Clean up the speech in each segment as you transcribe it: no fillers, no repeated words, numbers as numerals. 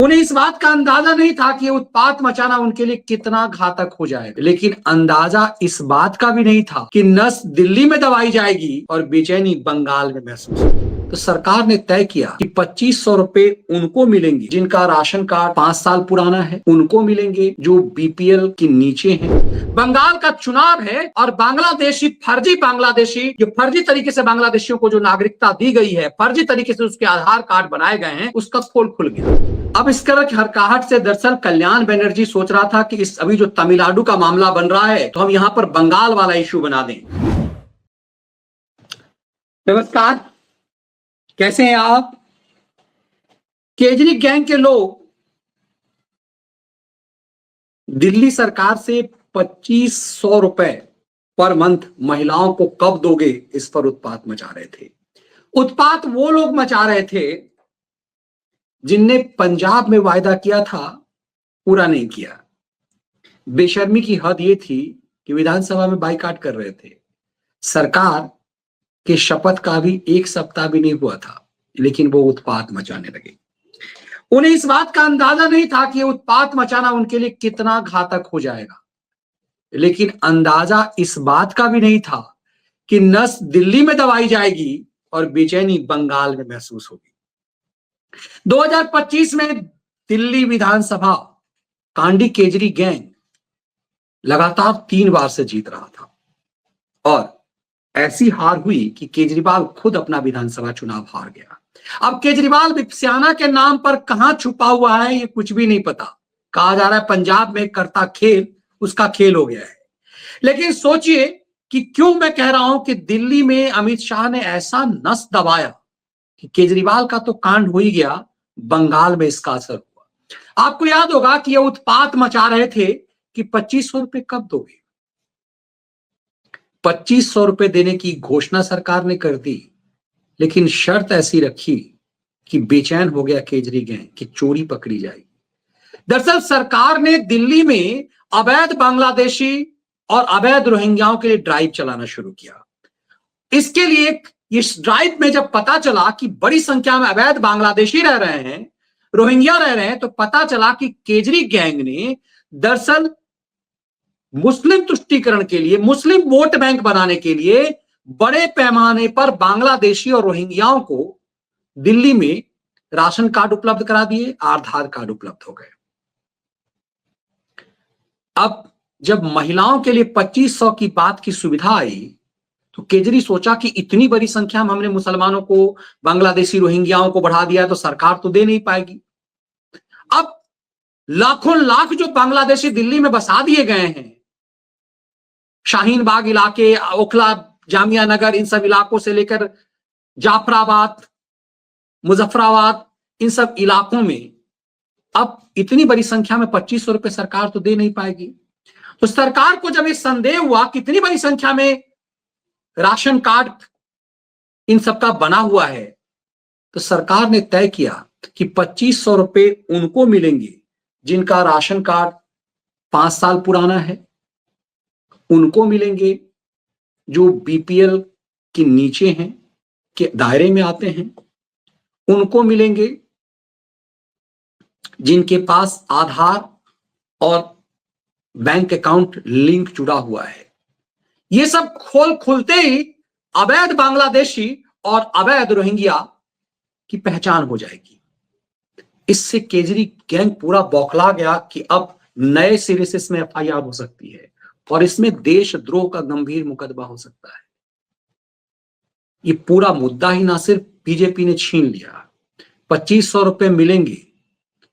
उन्हें इस बात का अंदाजा नहीं था कि उत्पात मचाना उनके लिए कितना घातक हो जाएगा, लेकिन अंदाजा इस बात का भी नहीं था कि नस दिल्ली में दबाई जाएगी और बेचैनी बंगाल में महसूस होगी। तो सरकार ने तय किया कि 2500 रुपए उनको मिलेंगे जिनका राशन कार्ड 5 साल पुराना है, उनको मिलेंगे जो बीपीएल के नीचे हैं। बंगाल का चुनाव है और बांग्लादेशी फर्जी बांग्लादेशी, जो फर्जी तरीके से बांग्लादेशियों को जो नागरिकता दी गई है, फर्जी तरीके से उसके आधार कार्ड बनाए गए हैं, उसका पोल खुल गया। अब इस तरह की हरकाहट से दरअसल कल्याण बनर्जी सोच रहा था कि इस अभी जो तमिलनाडु का मामला बन रहा है, तो हम यहां पर बंगाल वाला इश्यू बना दें। नमस्कार, कैसे हैं आप? केजरी गैंग के लोग दिल्ली सरकार से 2500 रुपए पर मंथ महिलाओं को कब दोगे, इस पर उत्पात मचा रहे थे। उत्पात वो लोग मचा रहे थे जिनने पंजाब में वायदा किया था, पूरा नहीं किया। बेशर्मी की हद ये थी कि विधानसभा में बाइकाट कर रहे थे। सरकार के शपथ का भी 1 सप्ताह भी नहीं हुआ था, लेकिन वो उत्पात मचाने लगे। उन्हें इस बात का अंदाजा नहीं था कि उत्पात मचाना उनके लिए कितना घातक हो जाएगा, लेकिन अंदाजा इस बात का भी नहीं था कि नस दिल्ली में दबाई जाएगी और बेचैनी बंगाल में महसूस होगी। 2025 में दिल्ली विधानसभा कांडी केजरी गैंग लगातार 3 बार से जीत रहा था और ऐसी हार हुई कि केजरीवाल खुद अपना विधानसभा चुनाव हार गया। अब केजरीवाल विपस्याना के नाम पर कहां छुपा हुआ है, ये कुछ भी नहीं पता। कहा जा रहा है पंजाब में करता खेल उसका खेल हो गया है। लेकिन सोचिए कि क्यों मैं कह रहा हूं कि दिल्ली में अमित शाह ने ऐसा नस दबाया कि केजरीवाल का तो कांड हो ही गया, बंगाल में इसका असर हुआ। आपको याद होगा कि ये उत्पात मचा रहे थे कि 2500 रुपए कब दोगे। 2500 रुपए देने की घोषणा सरकार ने कर दी, लेकिन शर्त ऐसी रखी कि बेचैन हो गया केजरी गैंग कि चोरी पकड़ी जाएगी। दरअसल सरकार ने दिल्ली में अवैध बांग्लादेशी और अवैध रोहिंग्याओं के लिए ड्राइव चलाना शुरू किया। इसके लिए इस ड्राइव में जब पता चला कि बड़ी संख्या में अवैध बांग्लादेशी रह रहे हैं, रोहिंग्या रह रहे हैं, तो पता चला कि केजरी गैंग ने दरअसल मुस्लिम तुष्टीकरण के लिए, मुस्लिम वोट बैंक बनाने के लिए बड़े पैमाने पर बांग्लादेशी और रोहिंग्याओं को दिल्ली में राशन कार्ड उपलब्ध करा दिए, आधार कार्ड उपलब्ध हो गए। अब जब महिलाओं के लिए 2500 की बात की सुविधा आई, तो केजरी सोचा कि इतनी बड़ी संख्या में हमने मुसलमानों को, बांग्लादेशी रोहिंग्याओं को बढ़ा दिया है, तो सरकार तो दे नहीं पाएगी। अब लाखों लाख जो बांग्लादेशी दिल्ली में बसा दिए गए हैं, शाहीन बाग इलाके, ओखला, जामिया नगर, इन सब इलाकों से लेकर जाफराबाद, मुजफ्फराबाद, इन सब इलाकों में अब इतनी बड़ी संख्या में 2500 रुपए सरकार तो दे नहीं पाएगी। तो सरकार को जब ये संदेह हुआ कि इतनी बड़ी संख्या में राशन कार्ड इन सबका बना हुआ है, तो सरकार ने तय किया कि 2500 रुपए उनको मिलेंगे जिनका राशन कार्ड 5 साल पुराना है, उनको मिलेंगे जो बीपीएल के नीचे हैं, के दायरे में आते हैं, उनको मिलेंगे जिनके पास आधार और बैंक अकाउंट लिंक जुड़ा हुआ है। ये सब खुलते ही अवैध बांग्लादेशी और अवैध रोहिंग्या की पहचान हो जाएगी। इससे केजरी गैंग पूरा बौखला गया कि अब नए सिरे से इसमें एफआईआर हो सकती है और इसमें देशद्रोह का गंभीर मुकदमा हो सकता है। ये पूरा मुद्दा ही ना सिर्फ बीजेपी ने छीन लिया, 2500 रुपए मिलेंगे,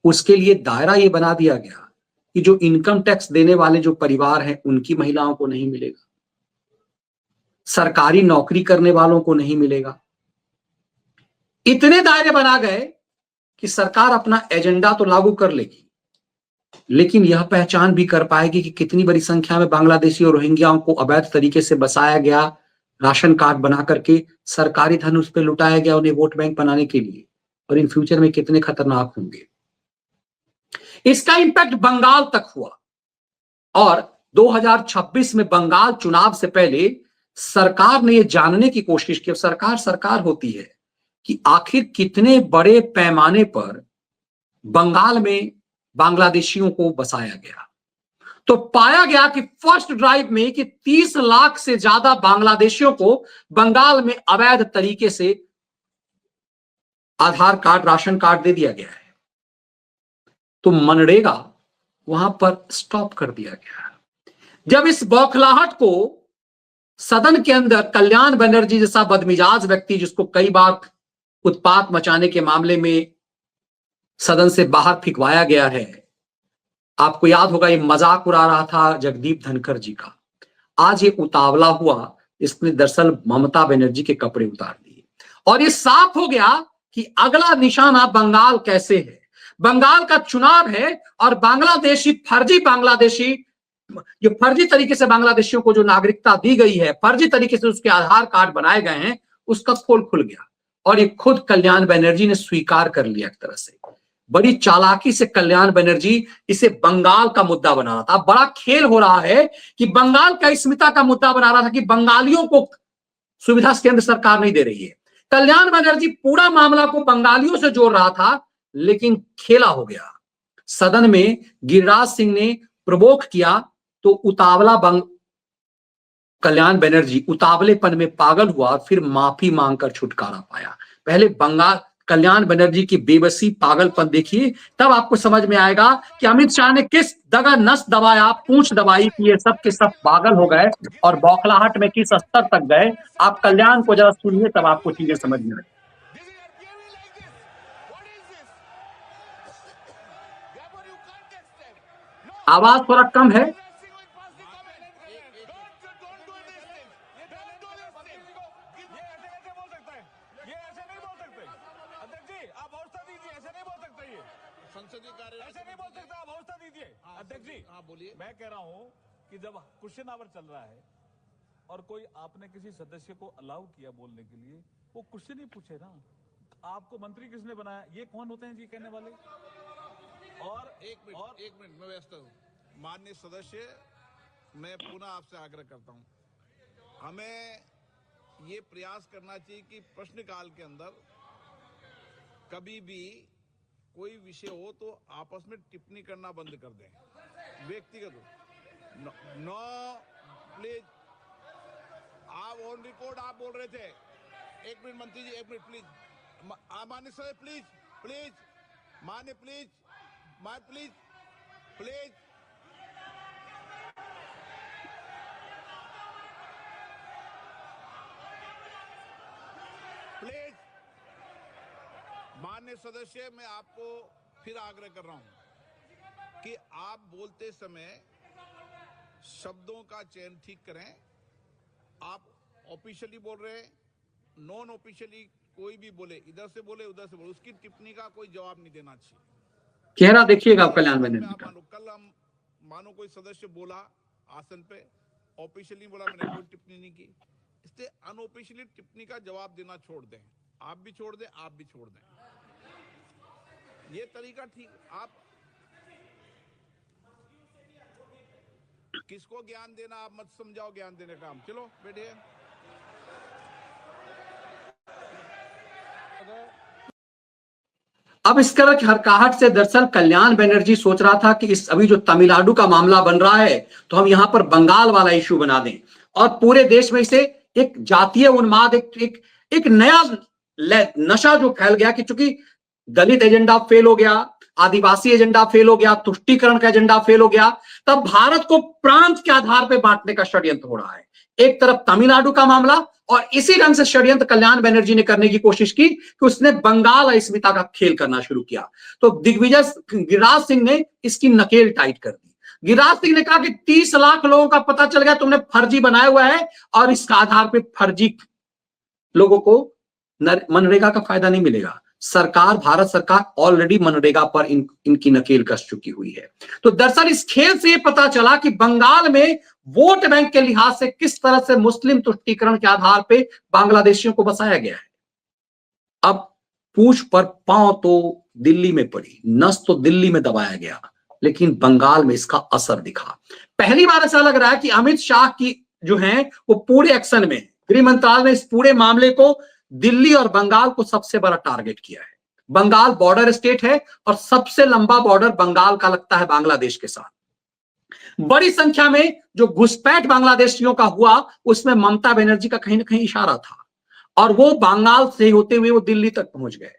उसके लिए दायरा ये बना दिया गया कि जो इनकम टैक्स देने वाले जो परिवार हैं उनकी महिलाओं को नहीं मिलेगा, सरकारी नौकरी करने वालों को नहीं मिलेगा। इतने दायरे बना गए कि सरकार अपना एजेंडा तो लागू कर लेगी, लेकिन यह पहचान भी कर पाएगी कि कितनी बड़ी संख्या में बांग्लादेशी और रोहिंग्याओं को अवैध तरीके से बसाया गया, राशन कार्ड बना करके सरकारी धन उस पर लुटाया गया उन्हें वोट बैंक बनाने के लिए, और इन फ्यूचर में कितने खतरनाक होंगे। इसका इंपैक्ट बंगाल तक हुआ और 2026 में बंगाल चुनाव से पहले सरकार ने यह जानने की कोशिश की, सरकार होती है, कि आखिर कितने बड़े पैमाने पर बंगाल में बांग्लादेशियों को बसाया गया। तो पाया गया कि फर्स्ट ड्राइव में कि 30 लाख से ज्यादा बांग्लादेशियों को बंगाल में अवैध तरीके से आधार कार्ड, राशन कार्ड दे दिया गया है। तो मनरेगा वहां पर स्टॉप कर दिया गया। जब इस बौखलाहट को सदन के अंदर कल्याण बनर्जी जैसा बदमिजाज व्यक्ति, जिसको कई बार उत्पात मचाने के मामले में सदन से बाहर फिकवाया गया है, आपको याद होगा ये मजाक उड़ा रहा था जगदीप धनखड़ जी का, आज ये उतावला हुआ, इसने दरअसल ममता बनर्जी के कपड़े उतार दिए। और ये साफ हो गया कि अगला निशाना बंगाल कैसे है। बंगाल का चुनाव है और बांग्लादेशी, फर्जी बांग्लादेशी, जो फर्जी तरीके से बांग्लादेशियों को जो नागरिकता दी गई है, फर्जी तरीके से उसके आधार कार्ड बनाए गए हैं, उसका पोल खुल गया। और ये खुद कल्याण बनर्जी ने स्वीकार कर लिया। एक तरह से बड़ी चालाकी से कल्याण बनर्जी इसे बंगाल का मुद्दा बना रहा था। बड़ा खेल हो रहा है कि बंगाल का अस्मिता का मुद्दा बना रहा था कि बंगालियों को सुविधा केंद्र सरकार नहीं दे रही है। कल्याण बनर्जी पूरा मामला को बंगालियों से जोड़ रहा था, लेकिन खेला हो गया। सदन में गिरिराज सिंह ने प्रवोक किया तो उतावला कल्याण बनर्जी उतावलेपन में पागल हुआ और फिर माफी मांगकर छुटकारा पाया। पहले बंगाल कल्याण बनर्जी की बेबसी, पागलपन देखिए, तब आपको समझ में आएगा कि अमित शाह ने किस जगह नस दबाया, पूंछ दबाई कि ये सब के सब पागल हो गए और बौखलाहट में किस स्तर तक गए। आप कल्याण को जरा सुनिए, तब आपको चीजें समझ में आएगी। आवाज थोड़ा कम है। अध्यक्ष जी, बोलिए। मैं कह रहा हूं कि जब क्वेश्चन आवर चल रहा है और कोई आपने किसी सदस्य को अलाउ किया बोलने के लिए, वो क्वेश्चन ही पूछे ना, आपको मंत्री किसने बनाया, ये कौन होते हैं जी कहने वाले। और एक मिनट मैं व्यस्त हूं। माननीय सदस्य, मैं पुनः आपसे आग्रह करता हूं, हमें ये प्रयास करना चाहिए कि प्रश्नकाल के अंदर कभी भी कोई विषय हो तो आपस में टिप्पणी करना बंद कर दें, व्यक्तिगत। नो प्लीज, आप ऑन रिकॉर्ड आप बोल रहे थे। एक मिनट मंत्री जी, एक मिनट प्लीज। मान्य सर प्लीज, प्लीज मान्य, प्लीज प्लीज प्लीज। प्लीज माननीय सदस्य, मैं आपको फिर आग्रह कर रहा हूं कि आप बोलते समय शब्दों का चयन ठीक करें। आप ऑफिशियली बोल रहे हैं, नॉन ऑफिशियली कोई भी बोले, इधर से बोले उधर से बोले, उसकी टिप्पणी का कोई जवाब नहीं देना चाहिए। चेहरा देखिएगा कल्याण बनर्जी का। कल हम मानो कोई सदस्य बोला आसन पे, ऑफिशियली बोला, मैंने कोई टिप्पणी नहीं की, इसलिए अनऑफिशियली टिप्पणी का जवाब देना छोड़ दें। आप भी छोड़ दें, आप भी छोड़ दें, ये तरीका ठीक। आप किसको ज्ञान देना, आप मत समझाओ ज्ञान देने का। हम चलो बैठिए। अब इस तरह की हरकाहट से दरअसल कल्याण बनर्जी सोच रहा था कि इस अभी जो तमिलनाडु का मामला बन रहा है, तो हम यहां पर बंगाल वाला इश्यू बना दें और पूरे देश में इसे एक जातीय उन्माद, एक नया नशा जो फैल गया कि चूंकि दलित एजेंडा फेल हो गया, आदिवासी एजेंडा फेल हो गया, तुष्टीकरण का एजेंडा फेल हो गया, तब भारत को प्रांत के आधार पर बांटने का षड्यंत्र हो रहा है। एक तरफ तमिलनाडु का मामला, और इसी ढंग से षड्यंत्र कल्याण बनर्जी ने करने की कोशिश की कि उसने बंगाल अस्मिता का खेल करना शुरू किया। तो दिग्विजय गिरिराज सिंह ने इसकी नकेल टाइट कर दी। गिरिराज सिंह ने कहा कि 30 लाख लोगों का पता चल गया, तुमने फर्जी बनाया हुआ है और इसका आधार पर फर्जी लोगों को मनरेगा का फायदा नहीं मिलेगा। सरकार, भारत सरकार ऑलरेडी मनरेगा पर इनकी नकेल कस चुकी हुई है। तो दरअसल इस खेल से पता चला कि बंगाल में वोट बैंक के लिहाज से किस तरह से मुस्लिम तुष्टीकरण के आधार पे बांग्लादेशियों को बसाया गया है। अब पूंछ पर पांव तो दिल्ली में पड़ी, नस तो दिल्ली में दबाया गया, लेकिन बंगाल में इसका असर दिखा। पहली बार ऐसा लग रहा है कि अमित शाह की जो है वो पूरे एक्शन में, गृह मंत्रालय ने इस पूरे मामले को दिल्ली और बंगाल को सबसे बड़ा टारगेट किया है। बंगाल बॉर्डर स्टेट है और सबसे लंबा बॉर्डर बंगाल का लगता है बांग्लादेश के साथ। बड़ी संख्या में जो घुसपैठ बांग्लादेशियों का हुआ उसमें ममता बनर्जी का कहीं ना कहीं इशारा था और वो बंगाल से होते हुए वो दिल्ली तक पहुंच गए।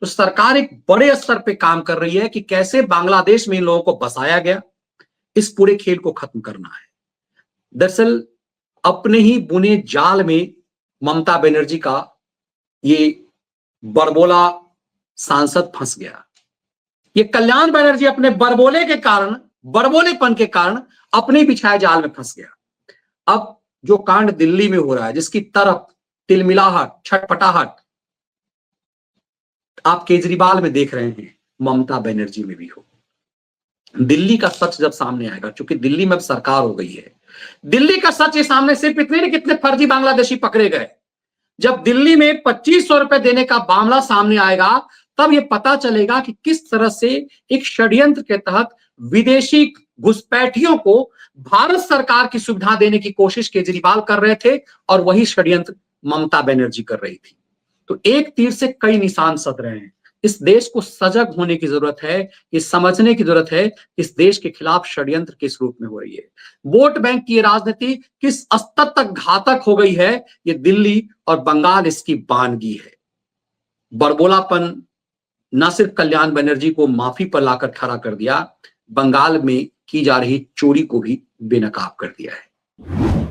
तो सरकार एक बड़े स्तर पे काम कर रही है कि कैसे बांग्लादेश में इन लोगों को बसाया गया, इस पूरे खेल को खत्म करना है। दरअसल अपने ही बुने जाल में ममता बनर्जी का ये बरबोला सांसद फंस गया। ये कल्याण बनर्जी अपने बरबोलेपन के कारण अपने बिछाए जाल में फंस गया। अब जो कांड दिल्ली में हो रहा है, जिसकी तरफ तिलमिलाहट, छटपटाहट आप केजरीवाल में देख रहे हैं, ममता बनर्जी में भी हो। दिल्ली का सच जब सामने आएगा, क्योंकि दिल्ली में अब सरकार हो गई है, दिल्ली का सच ये सामने सिर्फ इतने नहीं कितने फर्जी बांग्लादेशी पकड़े गए। जब दिल्ली में 2500 रुपए देने का मामला सामने आएगा तब यह पता चलेगा कि किस तरह से एक षड्यंत्र के तहत विदेशी घुसपैठियों को भारत सरकार की सुविधा देने की कोशिश केजरीवाल कर रहे थे और वही षड्यंत्र ममता बनर्जी कर रही थी। तो एक तीर से कई निशान सध रहे हैं। इस देश को सजग होने की जरूरत है, ये समझने की जरूरत है इस देश के खिलाफ षड्यंत्र किस रूप में हो रही है। वोट बैंक की राजनीति किस स्तर तक घातक हो गई है, ये दिल्ली और बंगाल इसकी बानगी है। बरबोलापन न सिर्फ कल्याण बनर्जी को माफी पर लाकर खड़ा कर दिया, बंगाल में की जा रही चोरी को भी बेनकाब कर दिया है।